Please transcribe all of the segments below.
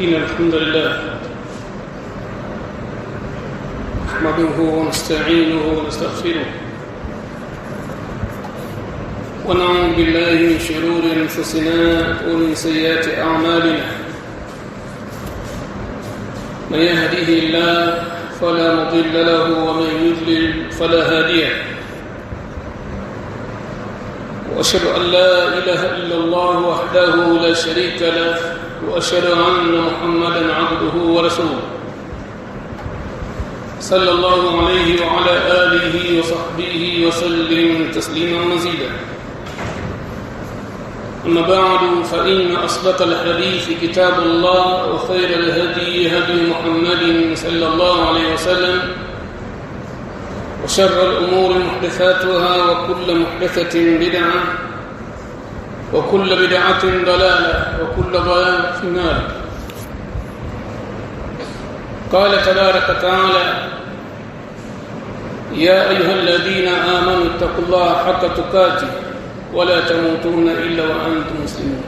إن الحمد لله نحمده ونستعينه ونستغفره ونعوذ بالله من شرور أنفسنا ومن سيئات أعمالنا من يهده الله فلا مضل له ومن يضلل فلا هادي له وأشهد أن لا إله إلا الله وحده لا شريك له وأشهد أن محمدًا عبده ورسوله صلى الله عليه وعلى آله وصحبه وسلم تسليما مزيدا. أما بعد فإن أصدق الحديث كتاب الله وخير الهدي هدي محمد صلى الله عليه وسلم وشر الأمور محدثاتها وكل محدثة بدعة وكل بدعة ضلالة وكل ضلالة في النار. قال تبارك وتعالى: يا أيها الذين آمنوا اتقوا الله حق تقاته ولا تموتن إلا وأنتم مسلمون.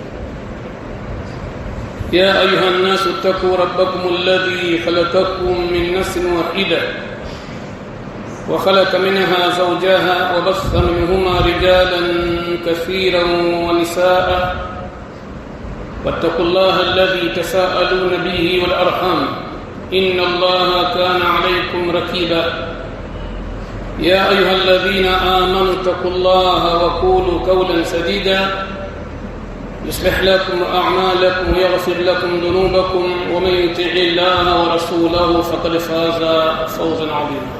يا أيها الناس اتقوا ربكم الذي خلقكم من نفس واحدة وخلق منها زوجها وبث منهما رجالا كثيرا ونساء واتقوا الله الذي تساءلون به والأرحام إن الله كان عليكم رقيبا. يا أيها الذين آمنوا اتقوا الله وقولوا قولا سديدا يصلح لكم أعمالكم ويغفر لكم ذنوبكم ومن يطع الله ورسوله فقد فاز فوزا عظيما.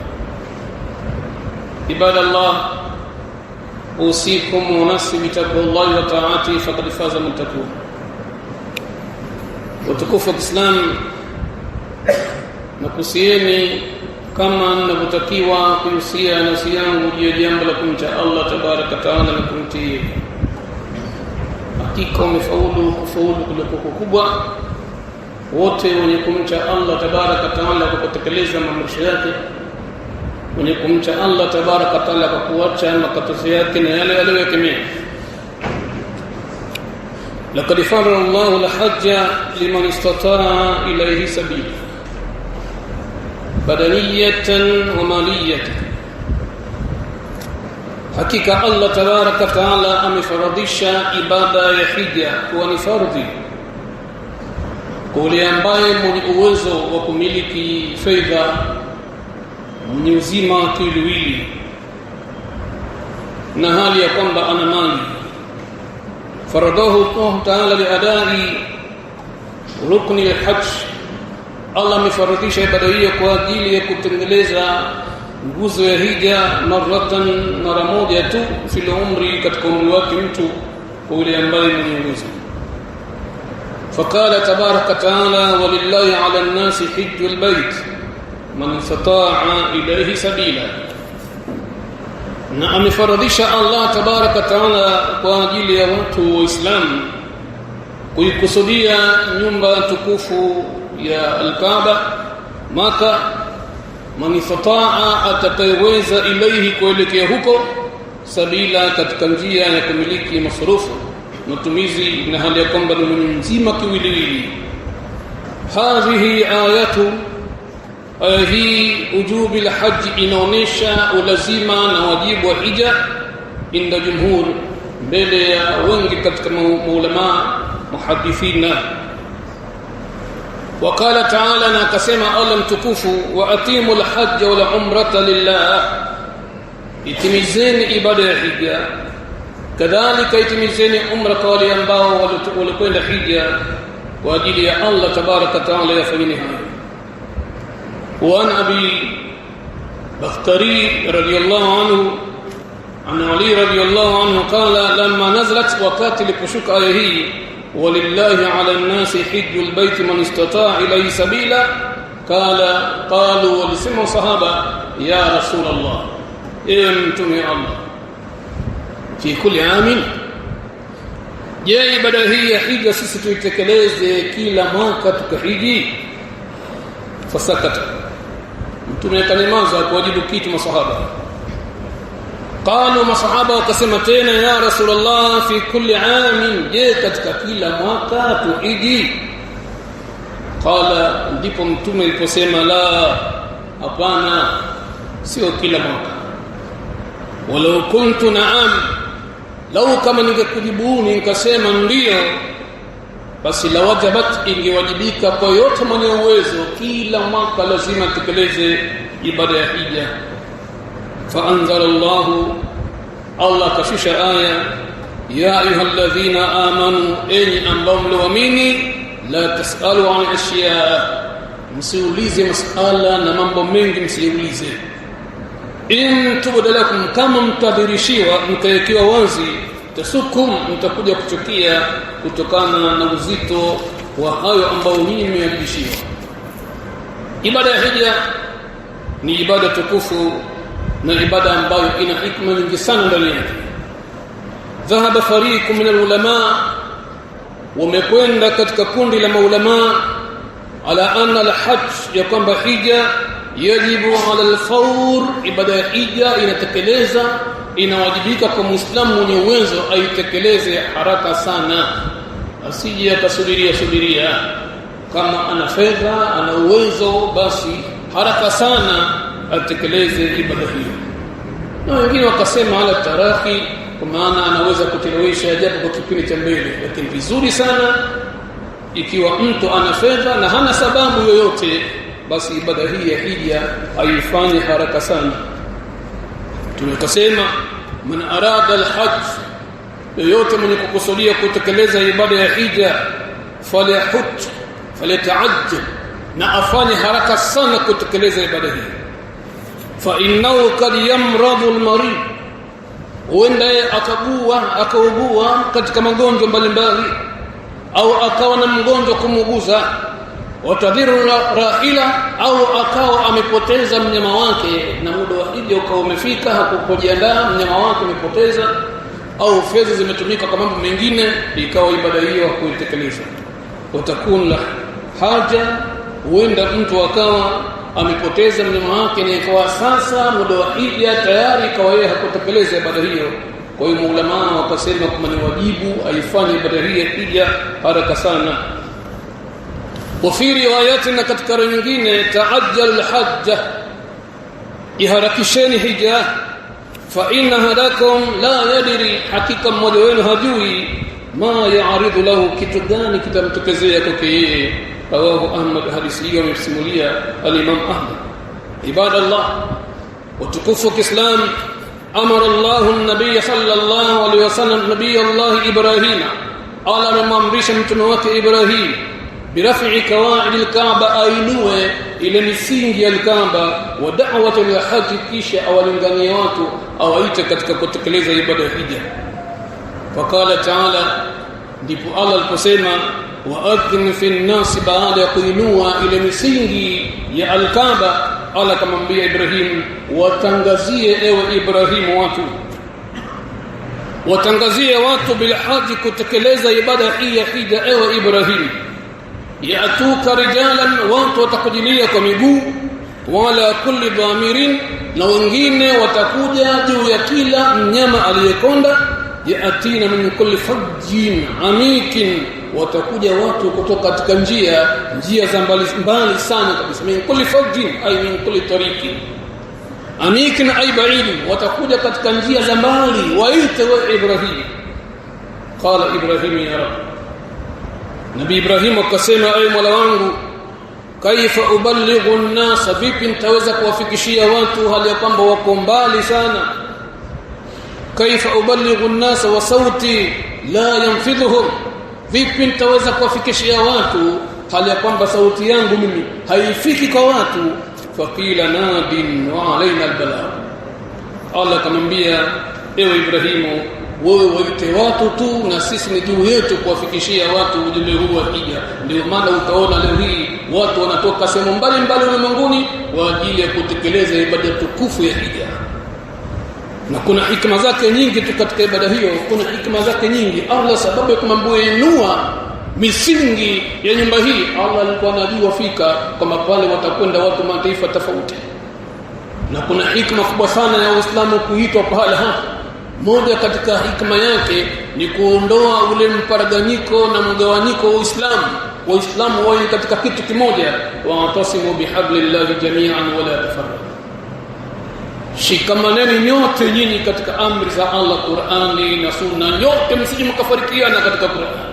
عباد الله أوصيكم ونفسي بتقوى الله وطاعته فقد فاز المتقون. وتكفوا الإسلام nakusieni kama ninavyotakiwa kuhusia nafsi yangu juu ya jambo la kumcha Allah tabaraka taala na kumtii. Hakika umefaulu kuliko kubwa wote wenye kumcha Allah tabaraka taala kwa kutekeleza maamrisho yake, wenye kumcha Allah tabaraka taala kwa kuacha makatazo yake na yale aliyokemea. Laqad farada Allahu al-hajja liman istata'a ilayhi sabila badaniyatan wa maliyatan. Hakika Allah tabaraka taala amefaradhisha ibada ya hija kuwa ni fardhi kwa yule ambaye mwenye uwezo wa kumiliki fedha, mwenye uzima kiwiliwili na hali ya kwamba ana mali. Faradahu Allah taala liadai rukni al-hajj. Allah amefaradhisha ibada hiyo kwa ajili ya kutengeleza nguzo ya hija mara moja tu fil umri, katika umri wake mtu, kwa yule ambaye mwenye uwezo. Faqala tabaraka taala: walillahi ala an-nasi hajjul bayt man istata'a ilayhi sabila. Na amefaradhisha Allah tabaraka taala kwa ajili ya watu wa Islam kuikusudia nyumba tukufu ya al-Kaaba Maka, man istata'a, atakayeweza ilayhi, kuelekea huko, sabila, katika njia ya kumiliki masrufu matumizi, na hali ya kwamba ni mzima kiwiliwili. Hadhihi ayatu, aya hii ujubi al-hajj, inaonesha ulazima na wajibu wa hija inda jumhur, mbele ya wengi katika maulama muhadithina. وقال تعالى: نكسما الله متكفوا واتيموا الحج والعمره لله. itimizeni ibada ya hija, kadhalika itimizeni umra kwa wale ambao walikwenda hija kwa ajili ya Allah tabaraka taala yafanyeni hayo. Wa an Abi Bakhtari radiyallahu anhu an Ali radiyallahu anhu qala lamma nazalat, wakati iliposhuka aya hii: ولله على الناس حج البيت من استطاع إليه سبيلا، قالوا ولسمع صحابة: يا رسول الله، انتم يا الله في كل عام، je, ibada hii ya hija sisi tuitekeleze kila mwaka tukahiji? Fasakata, mtume akanyamaza kuwajibu kitu masahaba. قالوا masahaba wakasema tena: ya Rasulullah, fi kulli aam, je katika kila mwaka tuhiji? qala, ndipo mtume aliposema la, hapana, sio kila mwaka. Walau kuntu na'am, lau kama ningekujibuni nikasema ndio, basi la wajabat, ingewajibika kwa yote mwenye uwezo kila mwaka lazima tekeleze ibada ya hija. Fa anzala Allah kashusha aya, ya ayyuhalladhina amanu, enyi ambao mlioamini, la tasalu an ashiya, msiulize masala na mambo mengi msiulize. In tubda lakum, kama mtadhirishiwa mkaekiwa wazi, tasukum, mtakuja kuchukia kutokana na uzito wa hayo ambao nyinyi mmeyadhirishiwa. Ibada ya hija ni ibada tukufu na ibada ambayo ina hikma nyingi sana ndani yake. Dhahaba fariqu min alulama, wamekwenda katika kundi la maulama, ala anna alhajj, ya kwamba hija yajibu ala alfawr, ibada ya hija inawajibika kwa muislamu mwenye uwezo aitekeleze haraka sana, asije akasubiria. Kama ana fedha, ana uwezo, basi haraka sana atekeleze ibada hiyo. Na wengine wakasema ala tarahi, kwa maana anaweza kuchelewesha japo kwa kipindi cha mbele, lakini vizuri sana ikiwa mtu ana fedha na hana sababu yoyote, basi ibada hii ya hija aifanye haraka sana. Tunakasema man arada alhajj, yoyote mwenye kukusudia kutekeleza ibada ya hija, falyata'ajjal, na afanye haraka sana kutekeleza ibada hii. Fa innahu kad yamradu almarid, huenda akaugua katika magonjwa mbalimbali, au akawa na mgonjwa kumuguza, watadhiru rahila, au akawa amepoteza mnyama wake na muda wa hija ukawa umefika, hakujiandaa, mnyama wake umepoteza, au fedha zimetumika kwa mambo mengine, ikawa ibada hiyo hakuitekeleza. Watakun la haja, huenda mtu akawa amepoteza mnyama wake na ikawa sasa muda wa hija tayari, ikawa yeye hakutekeleza ibada hiyo. Kwa hiyo maulama wakasema kama ni wajibu aifanye ibada hii ya hija haraka sana. Wa fi riwayatina, katika nyingine, ta'ajjal alhajja, iharakisheni hija, fa inna hadakum la yadri, hakika mmoja wenu hajui, ma ya'ridu lahu, kitu gani kitamtokezea kwake yeye. Rawahu Ahmad, hadithi hiyo amesimulia al-Imam Ahmad. Ibadallah, watukufu Kiislam, amara Allahu an-nabiy sallallahu alayhi wasallam, nabiy Allah Ibrahim, ala amamrisha mtume wake Ibrahim, birafi kawaid al-Kaaba, ainue ile misingi ya al-Kaaba, wa da'watu al-hajj, kisha awalinganie watu, awaite katika kutekeleza ibada ya hija. Faqala ta'ala, ndipo Allah aliposema, waadhin fi an-nas, baada ya kuinua ile misingi ya al-Kaaba, Allah akamwambia Ibrahim, watangazie ewe Ibrahim watangazie watu bilhaji, kutekeleza ibada hii ya hija, ewe Ibrahim. Yatuka rijalan, watu watakujilia kwa miguu, wala kulli dhamirin, na wengine watakuja juu ya kila mnyama aliyekonda, yatina min kulli fajjin amikin, watakuja watu kutoka katika njia za mbali sana kabisa. Min kulli fajjin ay min kulli tariqin, amikin ay ba'id, watakuja katika njia za mbali, waite wa Ibrahim. Qala Ibrahim, ya Rabb, Nabii Ibrahim akasema, ay Mola wangu, kaifa uballighu an-nas, vipi nitaweza kuwafikishia watu hali ya kwamba wako mbali sana. Kaifa uballighu an-nas wa sauti la yanfidhuhum, vipi nitaweza kuwafikishia watu hali ya kwamba sauti yangu mimi haifiki kwa watu. Faqila nadin wa alaina al-balagh, Allah akamwambia, ewe Ibrahimu, wewe waite watu tu, na sisi ni juu yetu kuwafikishia watu ujumbe huu wa hija. Ndio maana utaona leo hii watu wanatoka sehemu mbalimbali ulimwenguni kwa ajili ya kutekeleza ibada tukufu ya hija. Na kuna hikma zake nyingi tu katika ibada hiyo, kuna hikma zake nyingi. Allah sababu ya kumwinua misingi ya nyumba hii, Allah alikuwa anajua fika kwamba pale watakwenda watu mataifa tofauti. Na kuna hikma kubwa sana ya Uislamu kuitwa pale hapa. Moja katika hikma yake ni kuondoa ule mparaganyiko na mgawanyiko wa Uislamu, waislamu wawe katika kitu kimoja, wa'tasimu bihablillahi jami'an wala tafarraqu, shikamaneni nyote nyinyi katika amri za Allah, Qur'ani na Sunna, nyote msije mkafarikiana katika Qur'an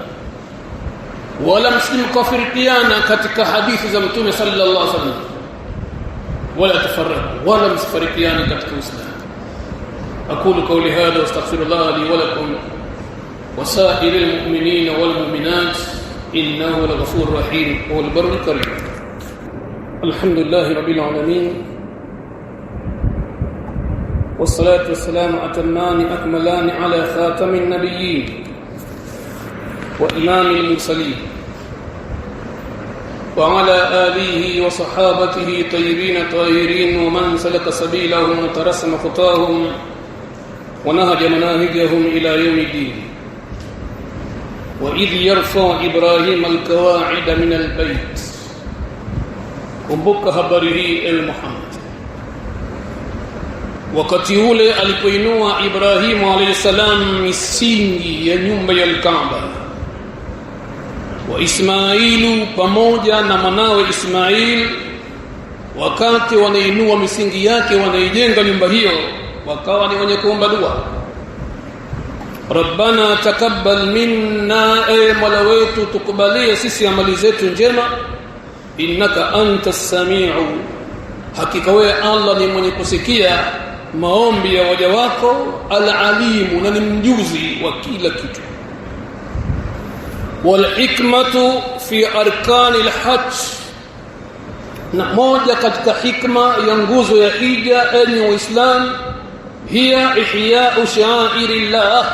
wala msije mkafarikiana katika hadithi za Mtume sallallahu alaihi wasallam, wala tafarraqu, wala msifarikiane katika Uislamu. أقول قولي هذا واستغفر الله لي ولكم وسائر المؤمنين والمؤمنات إنه لغفور رحيم والبر الكريم. الحمد لله رب العالمين، والصلاة والسلام أتمان أكملان على خاتم النبيين وإمام المرسلين وعلى آله وصحابته طيبين طاهرين ومن سلك سبيلهم وترسم خطاهم ونهج مناهجهم إلى يوم الدين. وإذ يرفع إبراهيم القواعد من البيت، kumbuka habari hii ewe Muhammad, wakati ule alipoinua Ibrahimu alayhi salam misingi ya nyumba ya Kaaba, wa Ismailu pamoja na mwanawe Ismail, wakati wanainua misingi yake wanaijenga nyumba hiyo, wakawa ni wenye kuomba dua, Rabbana takabbal minna, e Mola wetu tukubalie sisi amali zetu njema, innaka antas samiu, hakika wewe Allah ni mwenye kusikia maombi ya waja wako, al-alimu, na ni mjuzi wa kila kitu. Wal hikmatu fi arkanil hajj, na moja katika hikma ya nguzo ya hija enyi Waislamu, hiya ihya'u sha'irillah,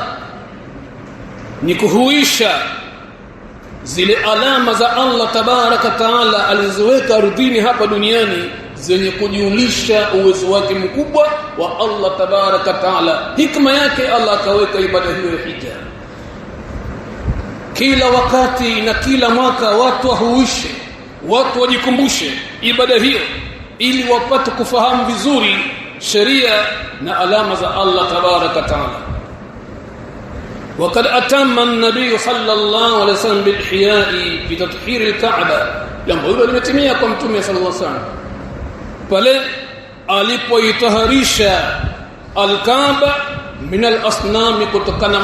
ni kuhuisha zile alama za Allah tabaraka taala alizoweka ardhini hapa duniani zenye kujulisha uwezo wake mkubwa wa Allah tabaraka taala. Hikma yake Allah akaweka ibada hiyo ya hija kila wakati na kila mwaka, watu wahuishe, watu wajikumbushe ibada hiyo ili wapate kufahamu vizuri sheria na alama za Allah tabaraka taala. وقد أتم النبي صلى الله عليه وسلم بالإحياء بتطهير الكعبة، jambo hilo limetimia kwa Mtume sallallahu alaihi wasallam pale alipoitaharisha al-Kaaba min al-asnam, kutokana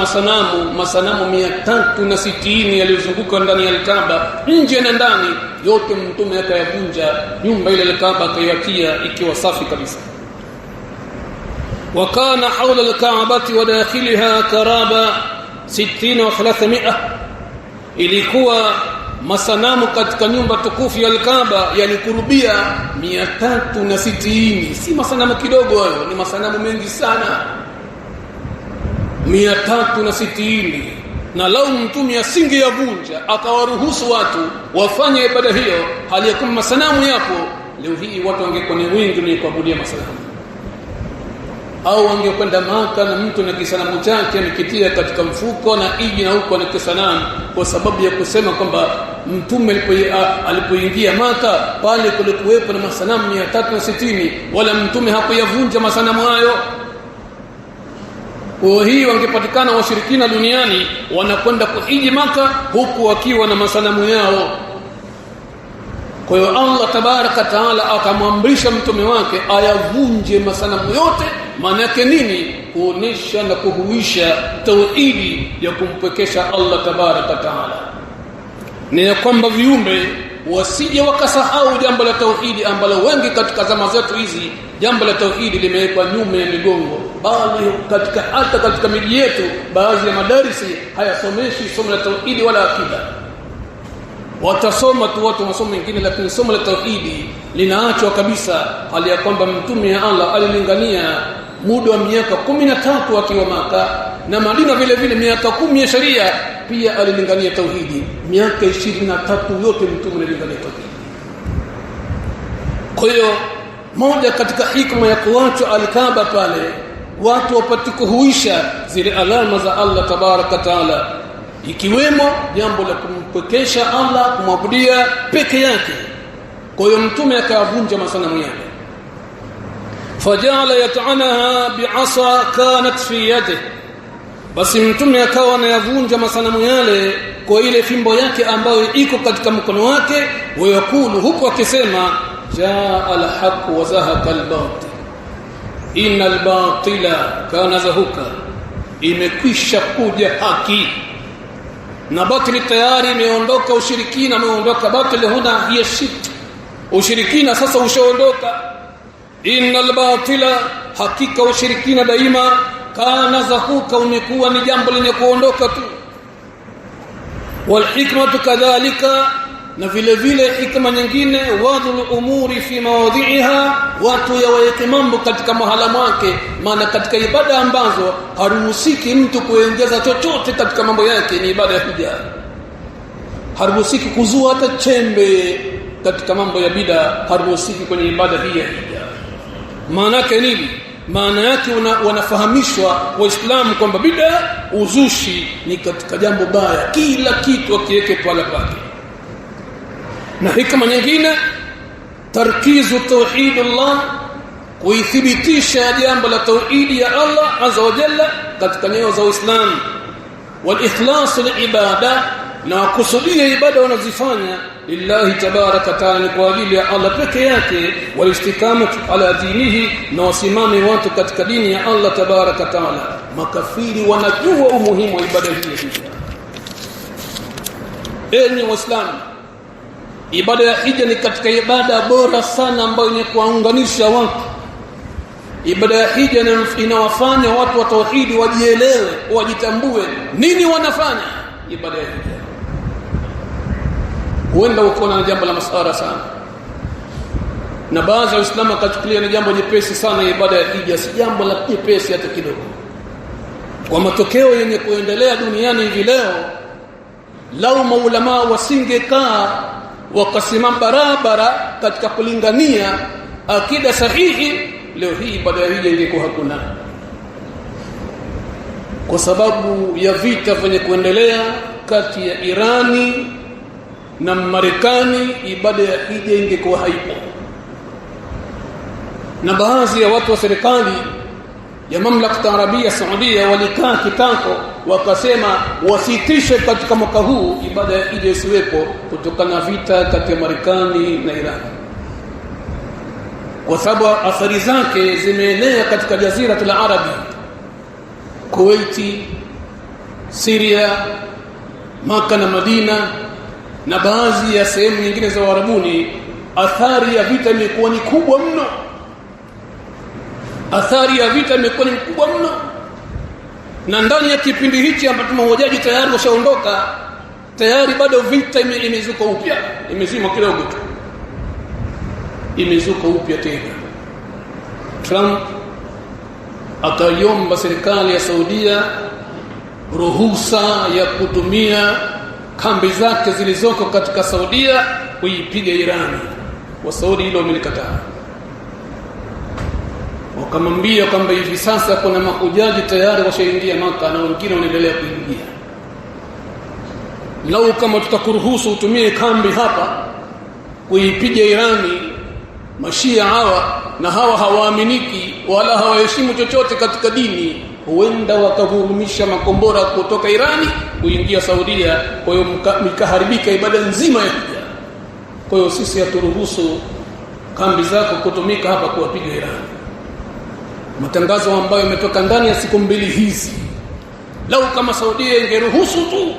masanamu 360 yaliyozunguka ndani ya al-Kaaba, nje na ndani, yote Mtume akayavunja, nyumba ile al-Kaaba akaiakia ikiwa safi kabisa. وكان حول الكعبة وداخلها قرابة 60 و 300, ilikuwa masanamu katika nyumba tukufu ya al-Kaaba yalikurubia 360. Si masanamu kidogo hayo, ni masanamu mengi sana, 360. Na lau Mtume asingeyavunja akawaruhusu watu wafanye ibada hiyo hali ya kama masanamu yapo, leo hii watu wangekuwa ni wengi ni kuabudia masanamu, au wangekwenda Maka na mtu na kisanamu chake amekitia katika mfuko na iji na huko na kisanamu, kwa sababu ya kusema kwamba Mtume alipoingia Maka pale kulikuwepo na masanamu 360, wala Mtume hakuyavunja masanamu hayo. Kwa hiyo wangepatikana washirikina duniani wanakwenda kuhiji Maka huku wakiwa na masanamu yao. Kwa hiyo Allah tabaraka taala akamwamrisha mtume wake ayavunje masanamu yote. Maana yake nini? Kuonesha na kuhuisha tauhidi ya kumpekesha Allah tabaraka taala, ni ya kwamba viumbe wasije wakasahau jambo la tauhidi, ambalo wengi katika zama zetu hizi jambo la tauhidi limewekwa nyuma ya migongo, bali hata katika miji yetu baadhi ya madarisi hayasomeshi somo la tauhidi wala akida. Watasoma tu watu masomo mengine, lakini somo la tauhidi linaachwa kabisa, hali ya kwamba mtume ya Allah alilingania muda wa miaka 13 akiwa Maka na Madina, vile vile miaka 10 ya sharia pia alilingania tauhidi. Miaka 23 yote mtume alilingania tauhidi. Kwa hiyo moja katika hikma ya kuachwa al-Kaaba pale, watu wapate kuhuisha zile alama za Allah tabaraka taala, ikiwemo jambo la kumpekesha Allah, kumwabudia peke yake. Kwa hiyo mtume akavunja masanamu yake, fajala yat'anaha bi'asa kanat fi yadihi, basi mtume akawa anayavunja masanamu yale kwa ile fimbo yake ambayo iko katika mkono wake, wayakulu, huku akisema jaa al-haq wa zahaqa al-batil innal batila kana zahuka, imekwisha kuja haki na batili tayari imeondoka. Ushirikina umeondoka, batili huna hiya shirk, ushirikina sasa ushaondoka. Innal batila, hakika ushirikina daima, kana zahuka, umekuwa ni jambo lenye kuondoka tu. Wal hikmatu kadhalika, na vile vile hikma nyingine, wadhul umuri fi mawadhi'iha, watu yaweke mambo katika mahala mwake. Maana katika ibada ambazo haruhusiki mtu kuongeza chochote katika mambo yake ni ibada ya hija. Haruhusiki kuzua hata chembe katika mambo ya bid'a, haruhusiki kwenye ibada hii ya hija. Maana yake nini? Maana yake wanafahamishwa Waislamu kwamba bid'a, uzushi, ni katika jambo baya, kila kitu akiweke pale pake. Na hikma nyingine, tarkizu tauhidullah, kuithibitisha jambo la tauhidi ya Allah azza wa jalla katika nyoyo za Uislamu. Wal ikhlasu liibada, na kusudia ibada wanazifanya lillahi tabaraka taala, kwa ajili ya Allah peke yake. Wal istiqamatu ala dinihi, na wasimame watu katika dini ya Allah tabaraka taala. Makafiri wanajua umuhimu wa ibada hii. Enyi Waislamu, ibada ya hija ni katika ibada bora sana ambayo ni kuunganisha watu. Ibada ya hija inawafanya watu wa tauhidi wajielewe, wajitambue nini wanafanya ibada ya hija. Huenda ukaona jambo la masara sana, na baadhi ya Waislamu akachukulia ni jambo jepesi sana. Ibada ya hija si jambo la jepesi hata kidogo. Kwa matokeo yenye kuendelea duniani hivi leo, lau maulama wasingekaa wakasimama barabara katika kulingania akida sahihi, leo hii ibada ya hija ingekuwa hakuna. Kwa sababu ya vita vyenye kuendelea kati ya Irani na Marekani, ibada ya hija ingekuwa haipo. Na baadhi ya watu wa serikali ya mamlaka Arabia Saudia walikaa kitako, wakasema wasitishe katika mwaka huu ibada ya hija isiwepo, kutokana na vita kati ya Marekani na Iran, kwa sababu athari zake zimeenea katika jaziratul Arabi, Kuwait, Syria, Maka na Madina na baadhi ya sehemu nyingine za Arabuni. Athari ya vita imekuwa ni kubwa mno, athari ya vita imekuwa ni kubwa mno. Na ndani ya kipindi hichi ambapo mahujaji tayari washaondoka, tayari bado vita imezuka upya, imezima kidogo tu, imezuka upya tena. Trump akaiomba serikali ya Saudia ruhusa ya kutumia kambi zake zilizoko katika Saudia kuipiga Irani. Wa Saudi hilo wamelikataa, wakamwambia kwamba hivi sasa kuna mahujaji tayari washaingia Maka na wengine wanaendelea kuingia. Lau kama tutakuruhusu utumie kambi hapa kuipiga Irani, mashia hawa na hawa hawaaminiki wala hawaheshimu chochote katika dini, huenda wakavurumisha makombora kutoka Irani kuingia Saudia, kwa hiyo mkaharibika ibada nzima ya hija. Kwa hiyo sisi haturuhusu kambi zako kutumika hapa kuwapiga Irani. Matangazo ambayo yametoka ndani ya siku mbili hizi. Lau kama Saudia ingeruhusu tu,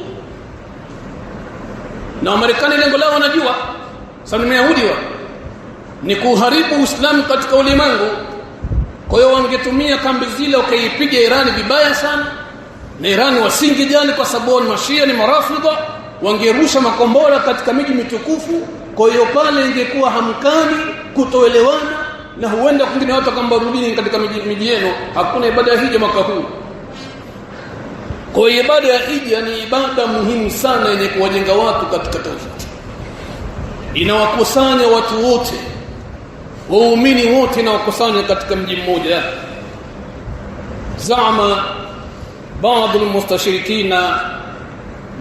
na Marekani lengo lao wanajua, sababu ni Yahudi ni kuharibu Uislamu katika ulimwengu. Kwa hiyo wangetumia kambi zile wakaipiga Irani vibaya sana, na Irani wasingejali kwa sababu ni mashia, ni marafidha, wangerusha makombora katika miji mitukufu. Kwa hiyo pale ingekuwa hamkani, kutoelewana, na huenda kwingine watu kamba rudini katika miji yenu. Hakuna ibada ya hija mwaka huu. Kwa hiyo ibada ya hija ni ibada muhimu sana yenye kuwajenga watu katika tauhid. Inawakusanya watu wote, waumini wote, na wakusanya katika mji mmoja. Zama baadhi almustashirikina,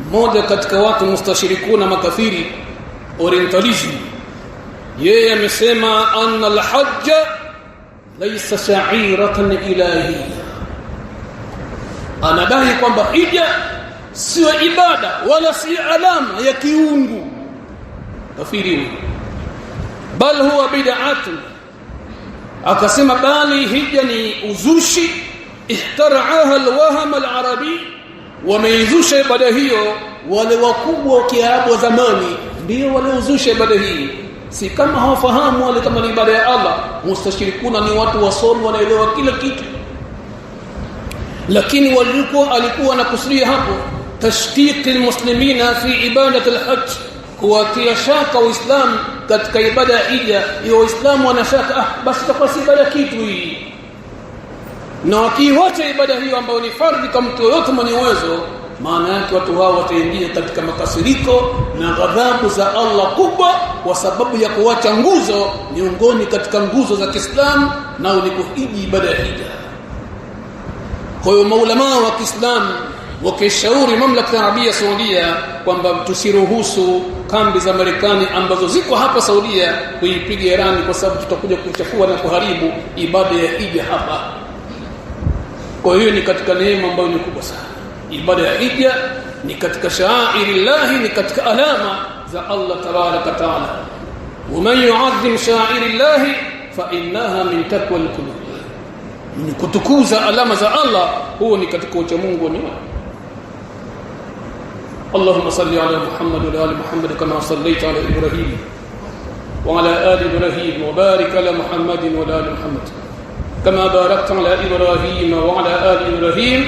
mmoja katika watu mustashirikuna makafiri orientalism, yeye amesema anna alhajja laysa sha'iratan ilahiyya. Anadai kwamba hija sio ibada wala si alama ya kiungu, kafiri, bal huwa bid'atun. Akasema bali hija ni uzushi, ihtara'aha alwaham alarabi, wameizusha ibada hiyo wale wakubwa wa Kiarabu wa zamani, ndio waliozusha ibada hii. Si kama hawafahamu wale kama ni ibada ya Allah. Mustashirikuna ni watu wasomi, wanaelewa kila kitu, lakini alikuwa anakusudia hapo tashtiq almuslimina fi ibadati alhajj, kuwatia shaka Uislamu katika ibada ya hija. Hiyo Uislamu wanashaka, basi itakuwa si ibada kitu hii, na wakiwacha ibada hiyo ambayo ni fardhi kama mtu yote mwenye uwezo, maana yake watu hao wataingia katika makasiriko na ghadhabu za Allah kubwa, kwa sababu ya kuacha nguzo miongoni katika nguzo za Kiislamu, nao ni kuhiji ibada ya hija. Kwa hiyo maulama wa Kiislamu wakishauri mamlaka ya Arabia Saudia kwamba tusiruhusu kambi za Marekani ambazo ziko hapa Saudia kuipiga Iran, kwa sababu tutakuja kuchafua na kuharibu ibada ya hija hapa. Kwa hiyo ni katika neema ambayo ni kubwa sana. Ibada ya hija ni katika sha'airillah, ni katika alama za Allah tabaraka taala. Wa man yu'azzim sha'airillah fa innaha min taqwa alqulub, ni kutukuza alama za Allah, huo ni katika ucha Mungu. Ni Allahumma salli ala Muhammad wa ala Muhammad kama sallaita ala Ibrahim wa ala ali Ibrahim wa barik ala Muhammad wa ala ali Muhammad kama barakta ala Ibrahim wa ala ali Ibrahim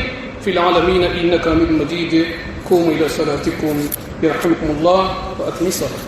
في العالمين إنك حميد مجيد. قوموا إلى صلاتكم يرحمكم الله وأقيموا الصلاة.